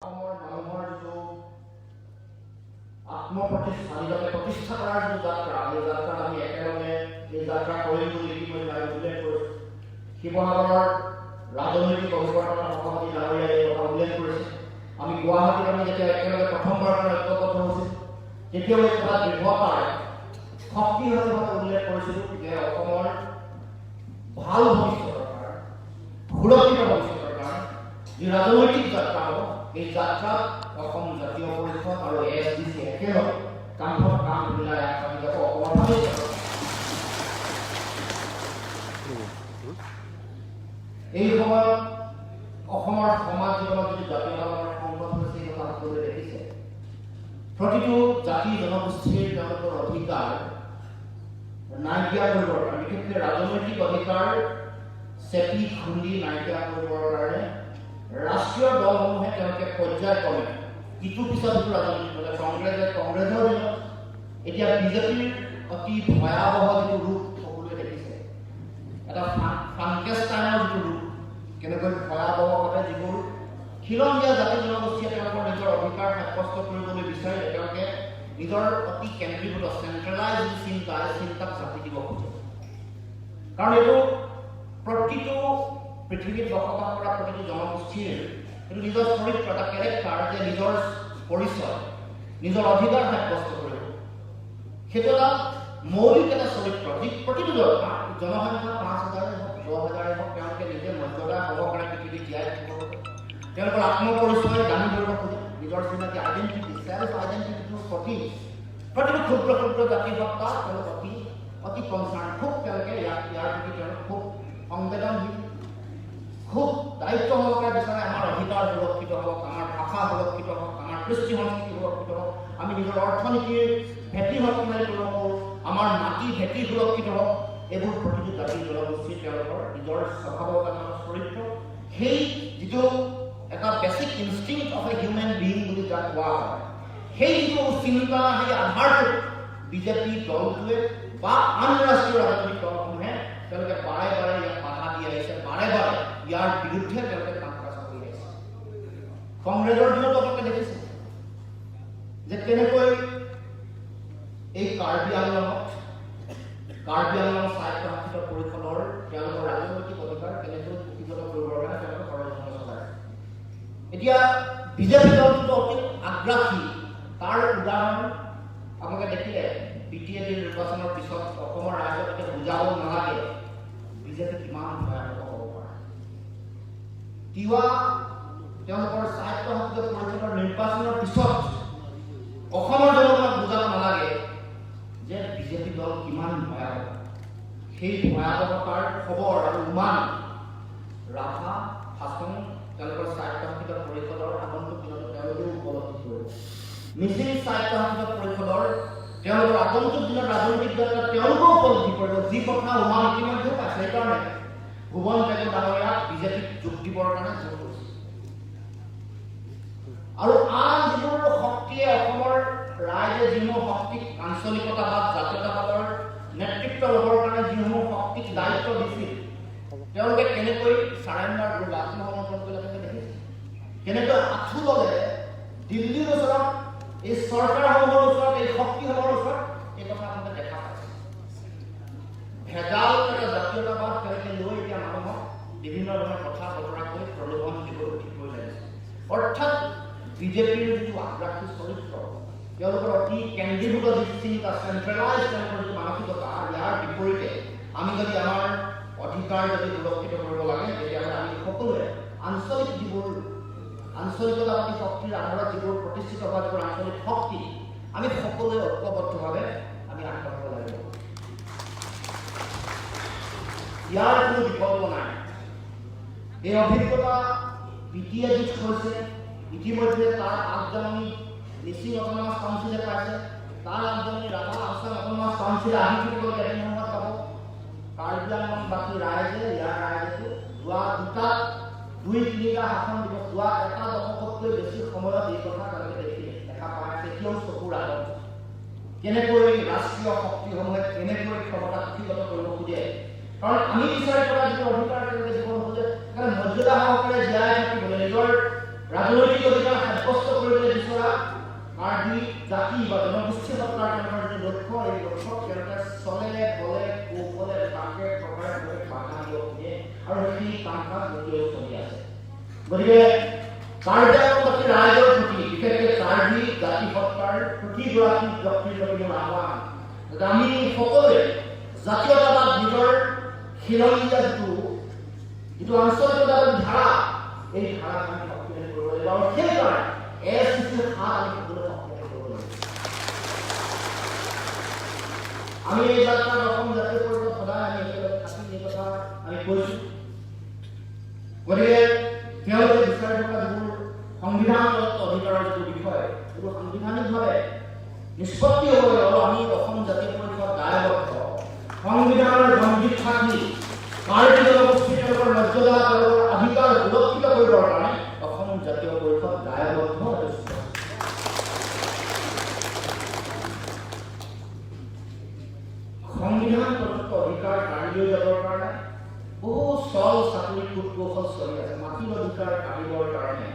মানুহৰ যিটো আত্মপ্ৰতিষ্ঠা নিজকে প্ৰতিষ্ঠা কৰাৰ যিটো যাত্ৰা এই যাত্ৰাত আমি একেলগে এই যাত্ৰা কৰিম বুলি ইতিমধ্যে উল্লেখ কৰিছোঁ। শিৱসাগৰৰ ৰাজনৈতিক অভিৱৰ্তনৰ সভাপতি ডাঙৰীয়াই এই কথা উল্লেখ কৰিছে। আমি গুৱাহাটীত আমি যেতিয়া একেলগে প্ৰথমবাৰৰ কাৰণে ঐক্যবদ্ধ হৈছিল তেতিয়াও এই কথা দৃঢ়তাৰে শক্তিশালীভাৱে উল্লেখ কৰিছিলোঁ যে অসমৰ ভাল ভৱিষ্যতৰ কাৰণে সুৰক্ষিত ভৱিষ্যতৰ কাৰণে যি ৰাজনৈতিক যাত্ৰা হ'ব এই যাত্ৰাত অসম জাতীয় পৰিষদ আৰু এছডিচি একেলগে কান্ধত কান্ধ মিলাই আগবাঢ়ি যাব অসমৰ ভৱিষ্যত। এই সময়ত অসমৰ সমাজ জীৱনত যিটো জাতীয়তাবাদৰ সংকট হৈছে এই কথা সকলোৱে দেখিছে। প্ৰতিটো জাতি জনগোষ্ঠীৰ তেওঁলোকৰ অধিকাৰ নাইকিয়া কৰিবৰ কাৰণে বিশেষকৈ ৰাজনৈতিক অধিকাৰ চেপি খুন্দি নাইকিয়া কৰিবৰ কাৰণে ৰাষ্ট্ৰীয় দলসমূহে তেওঁলোকে পৰ্যায়ক্ৰমে ইটো পিছত ইটো ৰাজনীতি কৰে। কংগ্ৰেছৰ দিনত এতিয়া বিজেপিৰ অতি ভয়াৱহ যিটো ৰূপ সকলোৱে দেখিছে, এটা ফ্ৰাংকেষ্টাইনৰ যিটো ৰূপ কেনেকৈ ভয়াৱহভাৱে যিবোৰ খিলঞ্জীয়া জাতি জনগোষ্ঠীয়ে তেওঁলোকৰ নিজৰ অধিকাৰ সাব্যস্ত কৰিবলৈ বিচাৰে তেওঁলোকে নিজৰ অতি কেন্দ্ৰীভূত চেন্ট্ৰেলাইজ যি চিন্তা এই চিন্তাক চাপি দিব খোজে। কাৰণ এইটো প্ৰতিটো পৃথিৱীত বসবাস কৰা প্ৰতিটো জনগোষ্ঠীৰ এইটো নিজৰ চৰিত্ৰ এটা কেৰেক্টাৰ যে নিজৰ পৰিচয় নিজৰ অধিকাৰ সাব্যস্ত কৰিব। সেইটো এটা মৌলিক এটা চৰিত্ৰ যি প্ৰতিটো জনসংখ্যা ৫,০০০ হওক ১০,০০০ হওক তেওঁলোকে নিজে মৰ্যাদা সহকাৰে পৃথিৱীত জীয়াই থাকিব খোজে। তেওঁলোকৰ আত্মপৰিচয় দাঙি ধৰিব খোজে। নিজৰ চিনাকি আইডেণ্টিটি চেল্ফ আইডেণ্টিটিটোৰ প্ৰতি প্ৰতিটো ক্ষুদ্ৰ ক্ষুদ্ৰ জাতি সত্তা তেওঁলোক অতি কনচাৰ্ণ, খুব তেওঁলোকে ইয়াৰ প্ৰতি তেওঁলোক খুব সংবেদনশীল, খুব দায়িত্ব সহকাৰে বিচাৰে আমাৰ অধিকাৰ সুৰক্ষিত হওক, আমাৰ ভাষা সুৰক্ষিত হওক, আমাৰ কৃষ্টি সংস্কৃতি সুৰক্ষিত হওক, আমি নিজৰ অৰ্থনীতিৰ ভেটি শক্তিশালী কৰিব পাৰোঁ, আমাৰ মাটি ভেটি সুৰক্ষিত হওক। এইবোৰ প্ৰতিটো জাতি জনগোষ্ঠীৰ তেওঁলোকৰ নিজৰ স্বভাৱগত চৰিত্ৰ, সেই যিটো এটা basic instinct of A human being বুলি যাক কোৱা হয়, সেই যিটো চিন্তা সেই আধাৰটোক বিজেপি দলটোৱে বা আন ৰাষ্ট্ৰীয় ৰাজনৈতিক দলসমূহে তেওঁলোকে বাৰে বাৰে ইয়াক বাধা দি আহিছে, বাৰে বাৰে ইয়াৰ বিৰুদ্ধে তেওঁলোকে কাম কাজ কৰি আহিছে। কংগ্ৰেছৰ দিনত আপোনালোকে দেখিছে যে কেনেকৈ এই কাৰ্বি আংলঙৰ স্বায়ত্তশাসিত পৰিষদৰ তেওঁলোকৰ ৰাজনৈতিক অধিকাৰ কেনেকৈ কুক্ষিগত কৰিবৰ কাৰণে তেওঁলোকে ষড়যন্ত্ৰ চলাইছে। এতিয়া বিজেপি দলটো অতি আগ্ৰাসী, তাৰ উদাহৰণ আপোনালোকে দেখিলে BTAD নিৰ্বাচনৰ পিছত অসমৰ ৰাইজক এতিয়া বুজাব নালাগে বিজেপি কিমান ভয়াৱহ হ'ব পাৰে। তিৱা তেওঁলোকৰ স্বায়ত্তশাসিত পৰিষদৰ নিৰ্বাচনৰ পিছত অসমৰ জনগণক বুজাব নালাগে যে বিজেপি দল কিমান ভয়াৱহ। সেই ভয়াৱহতাৰ খবৰ আৰু উমান ৰাভা হাছং তেওঁলোকৰ স্বায়ত্তশাসিত পৰিষদৰ আগন্তুক দিনত তেওঁলোকেও উপলব্ধি কৰিব। মিচিং স্বায়ত্তশাসিত পৰিষদৰ তেওঁলোকৰ আগন্তুক দিনত ৰাজনৈতিক যাত্ৰা তেওঁলোকেও উপলব্ধি কৰিব, যি কথা উমান ইতিমধ্যে পাইছে। সেইকাৰণে ভুৱন পেগু ডাঙৰীয়াক বিজেপিক যোগ দিবৰ কাৰণে জোৰ কৰিছে। আৰু আন যিবোৰ শক্তিয়ে অসমৰ ৰাইজে যিসমূহ শক্তিক আঞ্চলিকতাবাদ জাতীয়তাবাদৰ নেতৃত্ব ল'বৰ কাৰণে যিসমূহ শক্তিক দায়িত্ব দিছিল তেওঁলোকে কেনেকৈ চাৰেণ্ডাৰ কৰি আত্মসমৰ্পণ কৰি দেখিছে, কেনেকৈ আঁঠু ল'লে দিল্লীৰ ওচৰত এই চৰকাৰসমূহৰ ওচৰত এই শক্তিসমূহৰ ওচৰত এই কথা আপোনালোকে দেখা পাইছে। ভেজাল এটা জাতীয়তাবাদ তেওঁলোকে লৈ এতিয়া মানুহক বিভিন্ন ধৰণৰ কথা বতৰা কৰি প্ৰলোভন দিবলৈ ঠিক হৈ লাগিছে। অৰ্থাৎ বিজেপিৰ যিটো আগ্ৰাসী চৰিত্ৰ, তেওঁলোকৰ অতি কেন্দ্ৰীভূত যিটো চিন্তা চেন্ট্ৰেলাইজ তেওঁলোকৰ যিটো মানসিকতা, ইয়াৰ বিপৰীতে আমি যদি আমাৰ অধিকাৰ যদি সুৰক্ষিত কৰিব লাগে তেতিয়াহ'লে আমি সকলোৱে আঞ্চলিকতাবাদী শক্তিৰ আধাৰত যিবোৰ প্ৰতিষ্ঠিত হোৱা যিবোৰ আঞ্চলিক শক্তি আমি সকলোৱে ঐক্যবদ্ধভাৱে আমি আগবাঢ়িব লাগিব। ইয়াৰ কোনো বিকল্প নাই। এই অভিজ্ঞতা BTADত হৈছে। ইতিমধ্যে তাৰ আগজাননী মিচিং অট'নমাছ কাউন্সিলে পাইছে, তাৰ আগজাননী ৰাভা হাছং অট'নমাছ কাউন্সিলে আহি থাকিব এদিন সময়ত পাব। কাৰ্বি আংলঙবাসী ৰাইজে ইয়াৰ ৰাইজেতো যোৱা 2-3টা শাসন দিৱস যোৱা এটা দশকতকৈ বেছি সময়ত এই কথা তেওঁলোকে দেখা পায়। তেতিয়াও চকুৰ আগত কেনেকৈ ৰাষ্ট্ৰীয় শক্তিসমূহে কেনেকৈ ক্ষমতা কুক্ষিগত কৰিব খোজে। কাৰণ আমি বিচাৰি কৰা যিটো অধিকাৰ তেওঁলোকে দিব নোখোজে, মৰ্যাদা সহকাৰে জীয়াই থাকিবলৈ নিজৰ ৰাজনৈতিক অধিকাৰ সাব্যস্ত কৰিবলৈ বিচৰা কাৰ্বি জাতি বা জনগোষ্ঠী হত্যাৰ যি লক্ষ্য, এই লক্ষ্যক তেওঁলোকে চলে বলে কৌশলে তাকে প্ৰকাৰে বাধা দিব খোজে আৰু সেই কাম কাজ এতিয়াও চলি আছে। গতিকে কাৰ্বি আংলবাসী ৰাইজৰ প্ৰতি, বিশেষকৈ কাৰ্বি জাতি হত্যাৰ প্ৰতিগৰাকী ব্যক্তিৰ প্ৰতি মোৰ আহ্বান যে আমি সকলোৱে জাতীয়তাবাদ নিজৰ খিলঞ্জীয়া যিটো আঞ্চলিকতাবাদী ধাৰা, এই ধাৰাক আমি শক্তিশালী কৰিব লাগিব আৰু সেইকাৰণে এএছচিচিৰ হাত আমি সকলোৱে শক্তিশালী কৰিব লাগিব। আমি এই যাত্ৰাত অসম জাতীয় পৰিষদ সদায় আমি একেলগে থাকি এই কথা আমি কৈছোঁ। গতিকে তেওঁলোকে বিচাৰি থকা যিবোৰ সংবিধানগত অধিকাৰৰ যিটো বিষয়, এইবোৰ সাংবিধানিকভাৱে নিষ্পত্তি হ'ব লাগিব। আমি অসম জাতীয় পৰিষদ দায়বদ্ধ সংবিধানৰ গণ্ডিত থাকি কাৰ্বি জনগোষ্ঠীৰ তেওঁলোকৰ মৰ্যাদা, তেওঁলোকৰ অধিকাৰ সুৰক্ষিত কৰিবৰ কাৰণে অসম জাতীয় পৰিষদ দায়বদ্ধ। সংবিধান প্ৰদত্ত অধিকাৰ কাঢ়ি লৈ যাবৰ কাৰণে বহু চল চাকৰি কূটকৌশল চলি আছে। মাটিৰ অধিকাৰ কাঢ়িবৰ কাৰণে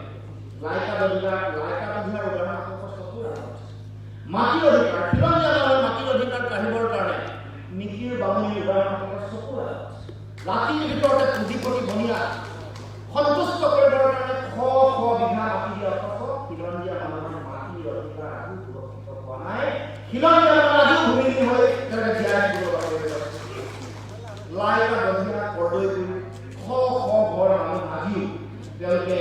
লাইকাত অধিকাৰ উদাহৰণ আপোনালোকৰ চকুৰ আগত। মাটিৰ অধিকাৰ, খিলঞ্জীয়া মানুহৰ মাটিৰ অধিকাৰ কাঢ়িবৰ কাৰণে মিকিৰ বামুণীৰ উদাহৰণ আপোনালোকৰ চকুৰ আগত। ৰাতিৰ ভিতৰতে পুঁজিপতি বনিয়া সন্তুষ্ট কৰিবৰ কাৰণে শ শ বিঘা মাটি দিয়া অথচ খিলঞ্জীয়া মানুহৰ মাটিৰ অধিকাৰ আজিও সুৰক্ষিত হোৱা নাই। খিলঞ্জীয়া মানুহ আজিও ভূমিহীন হৈ তেওঁলোকে জীয়াই থাকিব বাবে লাইকা দহিয়া কৰ্দৈ শ শ ঘৰ মানুহ আজিও তেওঁলোকে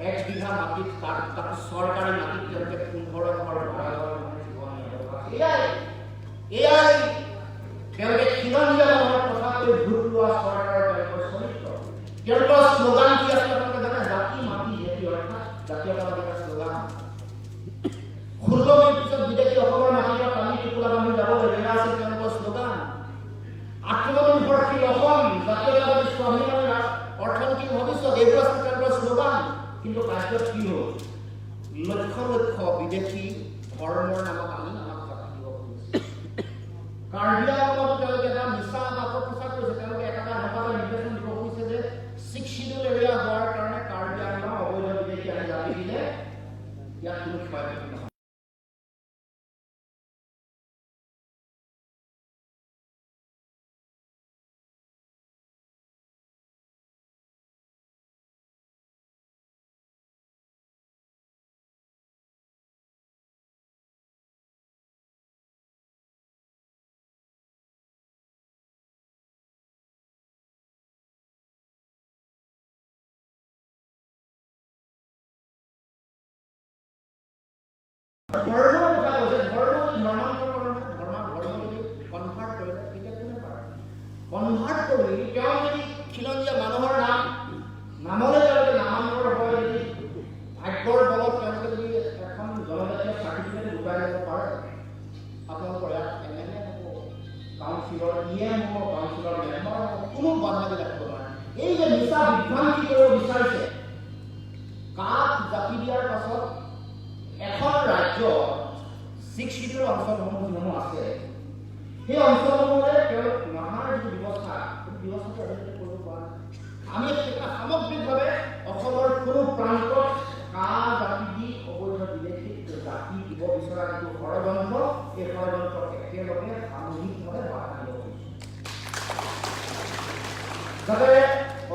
1 বিঘা মাটিত তাত চৰকাৰী মাটিত তেওঁলোকে 15 ঘৰ ভাড়া ঘৰ জীৱন নিৰ্বাহ কৰে। এয়াই তেওঁলোকে খিলঞ্জীয়া মানুহৰ কথা কৈ ভোট লোৱা চৰকাৰৰ তেওঁলোকৰ চৰিত্ৰ। তেওঁলোকৰ শ্লোগান কি আছিল আপোনালোকে জানে? জাতি মাটি জেতি, অৰ্থাৎ জাতীয়তাবাদী শ্লোগান। 16 মিনিট পিছত বিদেশী অসমৰ মাটিৰ পানী টোপোলা বান্ধি যাব লাগিব, এয়া আছিল তেওঁলোকৰ শ্লোগান। আত্মনিৰ্ভৰশীল অসম, জাতীয়তাবাদী স্বাধীন অৰ্থনৈতিক ভৱিষ্যত, এইবোৰ আছিল তেওঁলোকৰ শ্লোগান। কিন্তু কাৰ্যত কি হ'ল? লক্ষ লক্ষ বিদেশী ধৰ্মৰ নামত আমি আমাক জাতি দিব খুজিছে। কাৰ্বি আংলঙত তেওঁলোকে এটা মিছা অপপ্ৰচাৰ কৰিছে। তেওঁলোকে এটা সভাত নিৰ্দেশন দিব খুজিছে যে 6 শিডিউল এৰিয়া হোৱাৰ কাৰণে কাৰ্বি আংলং অবৈধ বিদেশী আনি জাপি দিলে ইয়াত কোনো ক্ষয়ক্ষতি নহয়। ধৰ্মৰ কথা কৈছে, ধৰ্ম যদি কনভাৰ্ট কৰিলে তেতিয়া কোনে পাৰে? কনভাৰ্ট কৰি তেওঁ যদি খিলঞ্জীয়া মানুহৰ নামলৈ তেওঁলোকে নামান্তৰ হয়, যদি ভাগ্যৰ বলত তেওঁলোকে যদি এখন জনজাতীয় চাৰ্টিফিকেট গোটাই ল'ব পাৰে, আপোনালোকৰ ইয়াত এমএলএ হ'ব, কাউন্সিলৰ ইএম হ'ব, কাউন্সিলৰ মেম্বাৰ হ'ব, কোনো বাধা বিলাক হ'ব নোৱাৰে। এই যে মিছা বিভ্ৰান্তি কৰিব বিচাৰিছে, কাক জাপি দিয়াৰ পাছত এখন ৰাজ্য 6 শিডিউল অঞ্চলসমূহ যিসমূহ আছে, সেই অঞ্চলসমূহলৈ তেওঁলোক নহাৰ যিটো ব্যৱস্থা, সেই ব্যৱস্থাটো আজিলৈকে কৰিব পৰা নাই। আমি সামগ্ৰিকভাৱে অসমৰ কোনো প্ৰান্তত কাঁহ জাপি দি অবৈধ বিদেশী জাতি দিব বিচৰা যিটো ষড়যন্ত্ৰ, এই ষড়যন্ত্ৰক একেলগে সামূহিকভাৱে বাধা দিব খুজিছোঁ, যাতে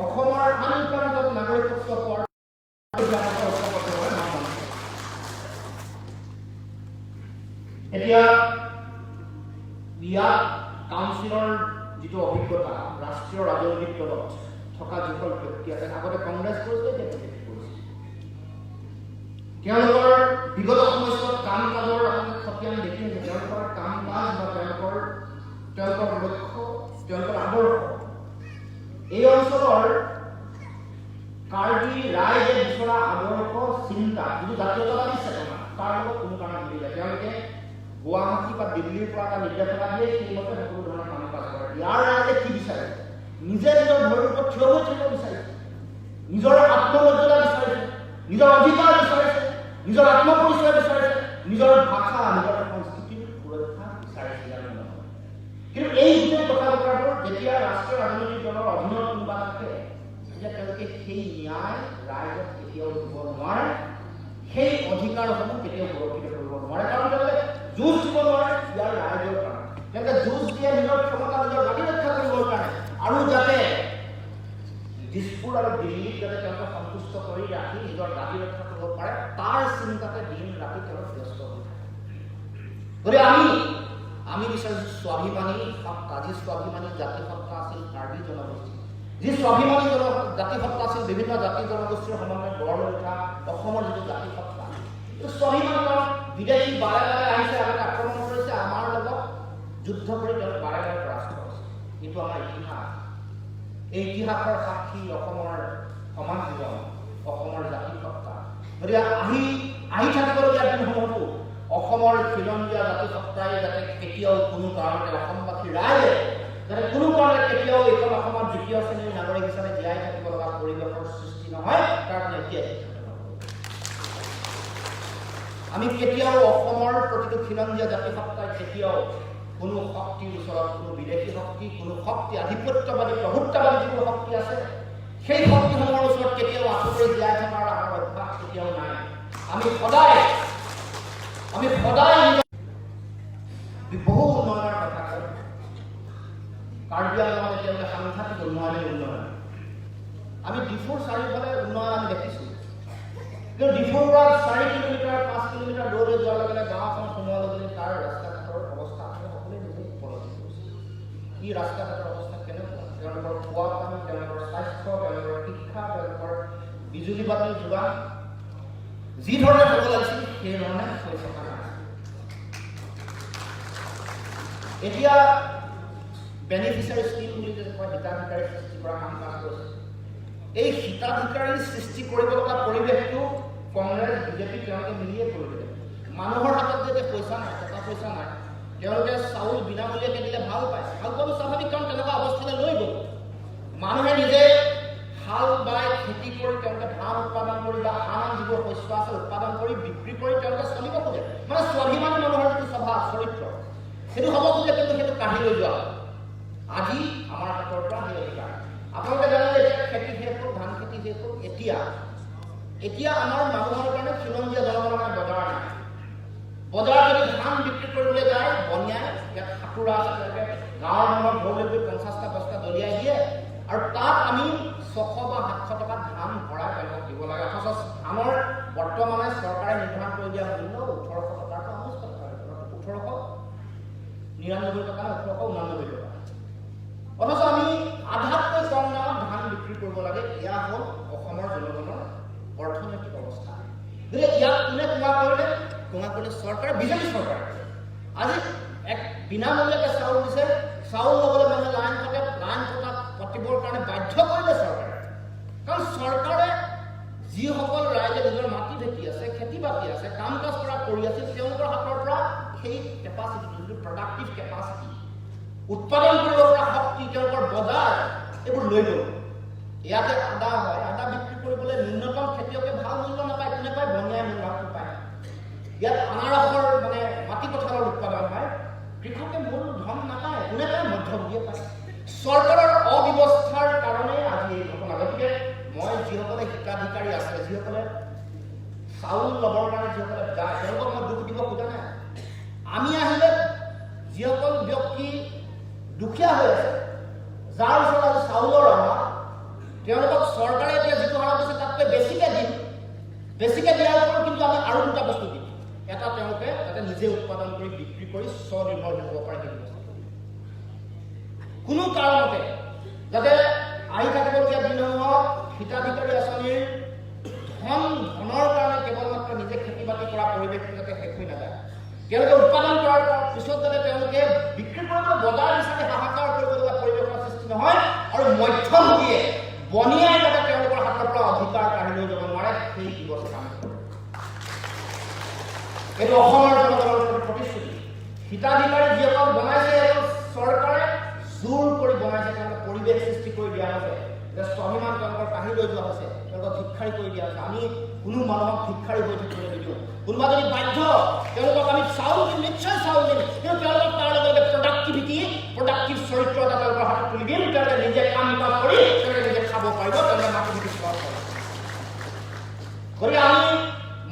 অসমৰ আন প্ৰান্তত নাগৰিকত্ব পোৱাৰ এতিয়া ইয়াত কাউন্সিলৰ যিটো অভিজ্ঞতা, ৰাষ্ট্ৰীয় ৰাজনৈতিক দলত থকা যিসকল ব্যক্তি আছে, আগতে কংগ্ৰেছ কৰিছে, এতিয়া বিজেপি কৰিছে, তেওঁলোকৰ বিগত সময়ছোৱাত কাম কাজৰ খতিয়ান দেখি আছে। তেওঁলোকৰ কাম কাজ বা তেওঁলোকৰ লক্ষ্য, তেওঁলোকৰ আদৰ্শ এই অঞ্চলৰ কাৰ্বি ৰাইজে বিচৰা আদৰ্শ চিন্তা, যিটো জাতীয়তাবাদী চেতনা, তাৰ লগত কোনো কাৰণত মিলে। তেওঁলোকে গুৱাহাটী বা দিল্লীৰ পৰা এটা নিৰ্দেশনা দিয়ে, সেইমতে সকলো ধৰণৰ কাম কাজ কৰে। ইয়াৰ ৰাইজে কি বিচাৰে? নিজে নিজৰ ভৰিৰ ওপৰত থিয় হৈ থাকিব বিচাৰিছে, নিজৰ আত্মমৰ্যাদা বিচাৰিছে, নিজৰ অধিকাৰ বিচাৰিছে, নিজৰ আত্মপৰিচয় বিচাৰিছে, নিজৰ ভাষা, নিজৰ সংস্কৃতিৰ সুৰক্ষা বিচাৰিছে। কিন্তু এই গোটেই কথা বতৰাবোৰ যেতিয়া ৰাষ্ট্ৰীয় ৰাজনৈতিক দলৰ অধীনত কোনোবা থাকে, তেতিয়া তেওঁলোকে সেই ন্যায় ৰাইজক কেতিয়াও দিব নোৱাৰে, সেই অধিকাৰসমূহ কেতিয়াও সুৰক্ষিত কৰিব নোৱাৰে, কাৰণ তেওঁলোকে যুঁজ দিব নোৱাৰে ইয়াৰ ৰাইজৰ কাৰণে, তেওঁলোকে যুঁজ দিয়ে নিজৰ ক্ষমতা নিজৰ জাতি ৰক্ষা কৰিবৰ কাৰণে, আৰু যাতে দিছপুৰ আৰু দিল্লীত যাতে তেওঁলোকে সন্তুষ্ট কৰি ৰাখি নিজৰ জাতি ৰক্ষা কৰিব পাৰে তাৰ চিন্তাতে দিন ৰাতি তেওঁলোক ব্যস্ত হৈ থাকে। গতিকে আমি বিচাৰিছোঁ স্বাভিমানী সত্তা, যি স্বাভিমানী জাতি সত্তা আছিল কাৰ্বি জনগোষ্ঠী, যি স্বাভিমানী জাতি সত্তা আছিল বিভিন্ন জাতি জনগোষ্ঠীৰ সমন্বয়ে গঢ় লৈ উঠা অসমৰ যিটো জাতি সত্তা, এইটো স্বাভিমানী বিদেশী বাৰে বাৰে আহিছে, আগতে আক্ৰমণ কৰিছে, আমাৰ লগত যুদ্ধ কৰি তেওঁলোক বাৰে বাৰে পৰাস্ত কৰিছে, কিন্তু আমাৰ ইতিহাস, এই ইতিহাসৰ সাক্ষী অসমৰ সমাজ জীৱন, অসমৰ জাতি সত্তা। গতিকে আহি থাকিবলগীয়া দিনসমূহতো অসমৰ খিলঞ্জীয়া জাতি সত্তাই যাতে কেতিয়াও কোনো কাৰণতে অসমবাসী ৰাইজে যাতে কোনো কাৰণতে কেতিয়াও এইখন অসমৰ দ্বিতীয় শ্ৰেণীৰ নাগৰিক হিচাপে জীয়াই থাকিব লগা পৰিৱেশৰ সৃষ্টি নহয়, তাৰ কাৰণে এতিয়াই আমি কেতিয়াও অসমৰ প্ৰতিটো খিলঞ্জীয়া জাতি সত্তাই কেতিয়াও কোনো শক্তিৰ ওচৰত, কোনো বিদেশী শক্তি, কোনো শক্তি আধিপত্যবাদী প্ৰভুত্ববাদী যিবোৰ শক্তি আছে সেই শক্তিসমূহৰ ওচৰত কেতিয়াও আঁঠু কৰি জীয়াই থকাৰ আমাৰ অভ্যাস কেতিয়াও নাই। আমি সদায় বহু উন্নয়নৰ কথা কওঁ, কাৰ্বি আংলঙত এতিয়ালৈকে সাংঘাতিক উন্নয়ন। আমি ডিফুৰ চাৰিওফালে উন্নয়ন আমি দেখিছোঁ, কিন্তু ডিফুৰ পৰা 4 কিলোমিটাৰ 5 কিলোমিটাৰ দূৰলৈ যোৱাৰ লগে লগে গাঁওখন সোমোৱাৰ লগে লগে তাৰ ৰাস্তা ঘাটৰ অৱস্থা আমি সকলোৱে নিজে উপলব্ধি কৰিছোঁ। কি ৰাস্তা ঘাটৰ অৱস্থা কেনেকুৱা, তেওঁলোকৰ খোৱা পানী, তেওঁলোকৰ স্বাস্থ্য, তেওঁলোকৰ শিক্ষা, তেওঁলোকৰ বিজুলী বাতিৰ যোগান যি ধৰণে হ'ব লাগিছিল সেই ধৰণে হৈ থকা নাই। এতিয়া বেনিফিচিয়াৰী স্কিম বুলি যে কয়, হিতাধিকাৰী সৃষ্টি কৰা কাম কাজ কৰিছে, এই হিতাধিকাৰী সৃষ্টি কৰিব লগা পৰিৱেশটো কংগ্ৰেছ বিজেপি তেওঁলোকে মিলিয়ে কৰি দিলে। মানুহৰ হাতত যেতিয়া পইচা নাই, টকা পইচা নাই, তেওঁলোকে চাউল বিনামূলীয়াকৈ দিলে ভাল পায়, ভাল পোৱাটো স্বাভাৱিক, কাৰণ তেনেকুৱা অৱস্থালৈ লৈ গ'ল। মানুহে নিজে হাল বাই খেতি কৰি তেওঁলোকে ধান উৎপাদন কৰি বা আন যিবোৰ শস্য আছে উৎপাদন কৰি বিক্ৰী কৰি তেওঁলোকে চলিব খোজে, মানে স্বাভিমানী মানুহৰ যিটো স্বভাৱ চৰিত্ৰ সেইটো হ'ব খোজে, কিন্তু সেইটো কাঢ়ি লৈ যোৱা আজি আমাৰ হাতৰ পৰা সেই অধিকাৰ। আপোনালোকে জানে যে এতিয়া খেতি শেষ হ'ল, ধান খেতি শেষ হ'ল, এতিয়া আমাৰ মানুহৰ কাৰণে খিলঞ্জীয়া জনগণৰ কাৰণে বজাৰ নাই। বজাৰত যদি ধান বিক্ৰী কৰিবলৈ যায় বনিয়াই, ইয়াত সাঁতোৰা আছে, তেওঁলোকে গাঁৱৰ মানুহৰ ঘৰলৈ গৈ 50টা বস্তা দলিয়াই দিয়ে, আৰু তাত আমি 600 বা 700 টকাত ধান ভৰাই তেওঁলোকক দিব লাগে, অথচ ধানৰ বৰ্তমানে চৰকাৰে নিৰ্ধাৰণ কৰি দিয়া মূল্য 1800 টকাৰ পৰা 19 টকা, 1899 টকা, 1889 টকা, অথচ আমি আধাতকৈ কম দামত ধান বিক্ৰী কৰিব লাগে। এয়া হ'ল অসমৰ জনগণৰ অৰ্থনৈতিক অৱস্থা। গতিকে ইয়াক কোনে কোঙা কৰিলে চৰকাৰে, বিজেপি চৰকাৰে। আজি এক বিনামূলীয়াকৈ চাউল দিছে, চাউল ল'বলৈ মানুহে লাইন পাতিবৰ কাৰণে বাধ্য কৰিলে চৰকাৰে, কাৰণ চৰকাৰে যিসকল ৰাইজে নিজৰ মাটি ভেটি আছে, খেতি বাতি আছে, কাম কাজ কৰি আছিল, তেওঁলোকৰ হাতৰ পৰা সেই কেপাচিটি, যিটো প্ৰডাক্টিভ কেপাচিটি, উৎপাদন কৰিব পৰা শক্তি, তেওঁলোকৰ বজাৰ এইবোৰ লৈ গ'ল। ইয়াতে আদা হয়, আদা বিক্ৰী কৰিবলৈ ন্যূনতম খেতিয়কে ভাল মূল্য নাপায়, কোনে পায়, বনিয়াই মূল্য পায়। ইয়াত আনাৰসৰ মানে মাটি পথাৰৰ উৎপাদন হয়, কৃষকে মূল ধন নাপায়, কোনে পায়, মধ্যভোগীয়ে পায়। চৰকাৰৰ অব্যৱস্থাৰ কাৰণে আজি এই ঘটনা। গতিকে মই যিসকলে হিতাধিকাৰী আছে, যিসকলে চাউল ল'বৰ কাৰণে যিসকলে যায়, তেওঁলোকক মই দুখ দিব খোজা নাই। আমি আহিলে যিসকল ব্যক্তি দুখীয়া হৈ আছে, যাৰ ওচৰত আজি চাউলৰ অভাৱ, তেওঁলোকক চৰকাৰে এতিয়া যিটো হাৰত দিছে তাতকৈ বেছিকৈ দিম, বেছিকৈ দিয়াৰ ওপৰত কিন্তু আমি আৰু দুটা বস্তু দিম। এটা, তেওঁলোকে যাতে নিজে উৎপাদন কৰি বিক্ৰী কৰি স্বনিৰ্ভৰশীল হ'ব পাৰে, সেই ব্যৱস্থা কোনো কাৰণতে যাতে আহি থাকিবলগীয়া দিনসমূহত হিতাধিকাৰী আঁচনিৰ ধনৰ কাৰণে কেৱল মাত্ৰ নিজে খেতি বাতি কৰা পৰিৱেশটো যাতে শেষ হৈ নাযায়, তেওঁলোকে উৎপাদন কৰাৰ পিছত যাতে তেওঁলোকে বিক্ৰী কৰিব বজাৰ বিচাৰি হাহাকাৰ কৰিবলগীয়া পৰিৱেশৰ সৃষ্টি নহয়, আৰু মধ্যভোগীয়ে বনিয়াই যাতে তেওঁলোকৰ হাতৰ পৰা অধিকাৰ কাঢ়ি লৈ যাব নোৱাৰে, সেই ব্যৱস্থা আমি কৰোঁ। এইটো অসমৰ জনগণৰ প্ৰতিশ্ৰুতি। হিতাধিকাৰী যিসকল বনাইছে, চৰকাৰে জোৰ কৰি বনাইছে, তেওঁলোকে পৰিৱেশ সৃষ্টি কৰি দিয়া হৈছে, যে স্বাভিমান তেওঁলোকৰ কাঢ়ি লৈ যোৱা হৈছে, তেওঁলোকক ভিক্ষাৰী কৰি দিয়া হৈছে। আমি কোনো মানুহক ভিক্ষাৰী হৈ থাকিবলৈ নিদিওঁ। কোনোবা যদি বাধ্য, তেওঁলোকক আমি চাউল দিম, নিশ্চয় চাউল দিম, কিন্তু তেওঁলোকক তাৰ লগে লগে প্ৰডাক্টিভ চৰিত্ৰ এটা তেওঁলোকৰ হাতত তুলি দিম, তেওঁলোকে নিজে কাম কাজ কৰি তেওঁলোকে নিজে খাব পাৰিব, তেওঁলোকে মাটি ভেটি চোৱা পাৰিব। গতিকে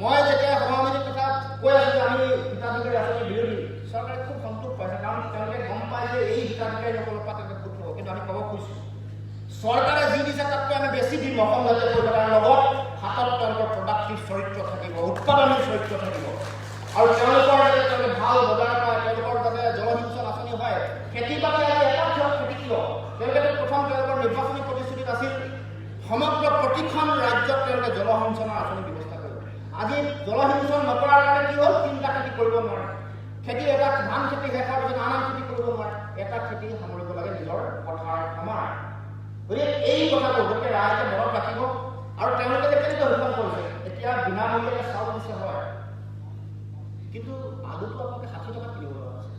মই যেতিয়া সভাপতিৰ কথা কৈ আছোঁ যে আমি হিতাধিকাৰী আঁচনিৰ বিৰোধী, চৰকাৰে খুব সন্তোষ পাইছে, কাৰণ তেওঁলোকে গম পায় যে এই হিতাধিকাৰীসকলৰ পৰা তেওঁলোকে গোট হ'ব। কিন্তু আমি ক'ব খুজিছোঁ, চৰকাৰে যি দিছে তাতকৈ আমি বেছি দিম অসম জাতীয় পৰিষদৰ লগত। হাতত তেওঁলোকৰ প্ৰডাক্টিভ চৰিত্ৰ থাকিব, উৎপাদনী চৰিত্ৰ থাকিব, আৰু তেওঁলোকৰ যাতে তেওঁলোকে ভাল বজাৰ পায়, তেওঁলোকৰ যাতে জলসিঞ্চন আঁচনি হয়। খেতি বাতি আজি এটা ক্ষেত্ৰত খেতি কিয়? তেওঁলোকে প্ৰথম তেওঁলোকৰ নিৰ্বাচনী প্ৰতিশ্ৰুতিত আছিল সমগ্ৰ প্ৰতিখন ৰাজ্যত তেওঁলোকে জলসিঞ্চনৰ আঁচনি ব্যৱস্থা কৰিব। আজি জলসিঞ্চন নকৰাৰ কাৰণে কি হ'ল? 3টা খেতি কৰিব নোৱাৰে। খেতি এটা ধান খেতি শেষ হোৱাৰ পিছত আন খেতি কৰিব নোৱাৰে। এটা খেতি সামৰিব লাগে নিজৰ পথাৰ আমাৰ। গতিকে এই কথাটো গতিকে ৰাইজে মনত ৰাখিব। আৰু তেওঁলোকে কেনেকৈ শোষণ কৰিছে? এতিয়া বিনামূলীয়াকৈ চাউল দিছে হয়, কিন্তু আলুটো আপোনালোকে 60 টকাত কিনিব লগা আছে।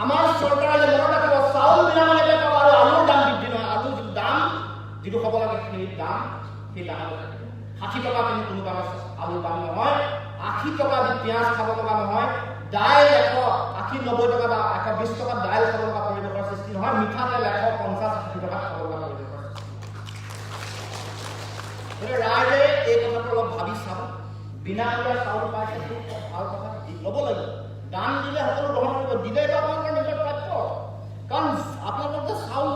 আমাৰ চৰকাৰে মনত ৰাখিব, চাউল বিনামূলীয়াকৈ পাব আৰু আলুৰ দাম বৃদ্ধি নহয়। আলুৰ যিটো দাম, যিটো হ'ব লাগে সেই দাম, সেই দামত থাকিব। 60 টকা কিন্তু কোনো কামত আলুৰ দাম নহয়। 80 টকা দি পিঁয়াজ খাব লগা নহয়। দাইল 180-90 টকা বা 120 টকাত দাইল খাব লগা পৰিৱেশৰ সৃষ্টি নহয়। মিঠাতেল 150-60 টকাত খাব লগা পৰিৱেশৰ সৃষ্টি। ৰাইজে এই কথাটো অলপ ভাবি চাব। বিনামূলীয়া চাউল পাইছে, ভাল কথা ল'ব লাগিব। দাম দিলে সকলো গ্ৰহণ কৰিব, দিলেতো আপোনালোকৰ নিজৰ প্ৰাপ্য। কাৰণ আপোনালোকে চাউল